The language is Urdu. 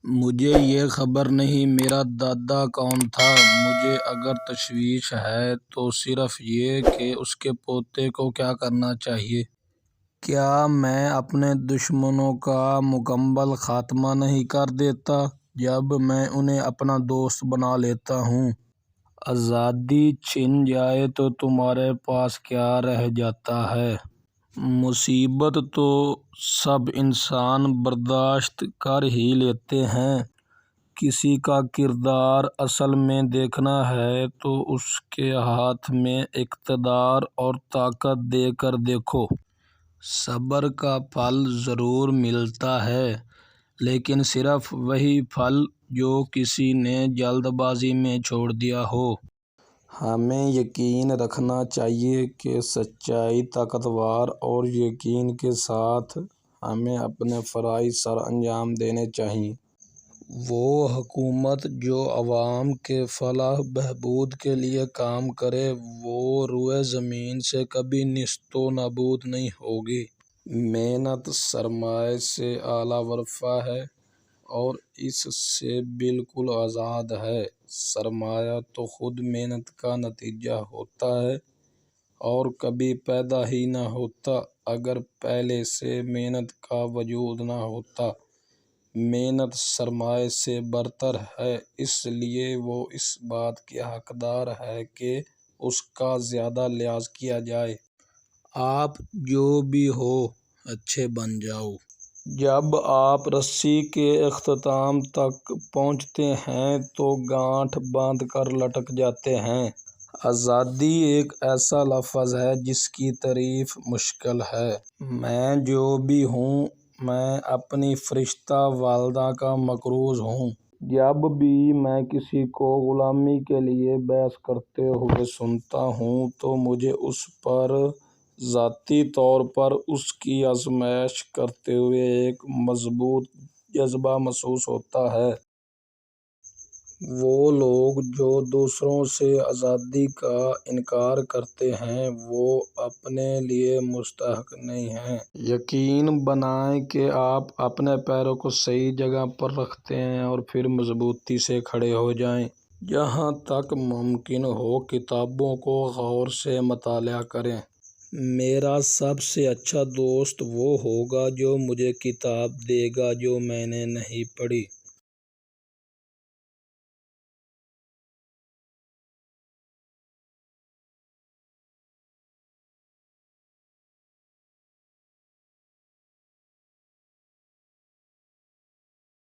مجھے یہ خبر نہیں میرا دادا کون تھا۔ مجھے اگر تشویش ہے تو صرف یہ کہ اس کے پوتے کو کیا کرنا چاہیے۔ کیا میں اپنے دشمنوں کا مکمل خاتمہ نہیں کر دیتا جب میں انہیں اپنا دوست بنا لیتا ہوں؟ آزادی چھن جائے تو تمہارے پاس کیا رہ جاتا ہے؟ مصیبت تو سب انسان برداشت کر ہی لیتے ہیں۔ کسی کا کردار اصل میں دیکھنا ہے تو اس کے ہاتھ میں اقتدار اور طاقت دے کر دیکھو۔ صبر کا پھل ضرور ملتا ہے، لیکن صرف وہی پھل جو کسی نے جلد بازی میں چھوڑ دیا ہو۔ ہمیں یقین رکھنا چاہیے کہ سچائی طاقتور اور یقین کے ساتھ ہمیں اپنے فرائض سر انجام دینے چاہئیں۔ وہ حکومت جو عوام کے فلاح و بہبود کے لیے کام کرے وہ روئے زمین سے کبھی نیست و نابود نہیں ہوگی۔ محنت سرمایہ سے اعلیٰ ورثہ ہے اور اس سے بالکل آزاد ہے۔ سرمایہ تو خود محنت کا نتیجہ ہوتا ہے اور کبھی پیدا ہی نہ ہوتا اگر پہلے سے محنت کا وجود نہ ہوتا۔ محنت سرمایہ سے برتر ہے، اس لیے وہ اس بات کی حقدار ہے کہ اس کا زیادہ لحاظ کیا جائے۔ آپ جو بھی ہو اچھے بن جاؤ۔ جب آپ رسی کے اختتام تک پہنچتے ہیں تو گانٹھ باندھ کر لٹک جاتے ہیں۔ آزادی ایک ایسا لفظ ہے جس کی تعریف مشکل ہے۔ میں جو بھی ہوں، میں اپنی فرشتہ والدہ کا مقروض ہوں۔ جب بھی میں کسی کو غلامی کے لیے بحث کرتے ہوئے سنتا ہوں تو مجھے اس پر ذاتی طور پر اس کی آزمائش کرتے ہوئے ایک مضبوط جذبہ محسوس ہوتا ہے۔ وہ لوگ جو دوسروں سے آزادی کا انکار کرتے ہیں وہ اپنے لیے مستحق نہیں ہیں۔ یقین بنائیں کہ آپ اپنے پیروں کو صحیح جگہ پر رکھتے ہیں اور پھر مضبوطی سے کھڑے ہو جائیں۔ جہاں تک ممکن ہو کتابوں کو غور سے مطالعہ کریں۔ میرا سب سے اچھا دوست وہ ہوگا جو مجھے کتاب دے گا جو میں نے نہیں پڑھی۔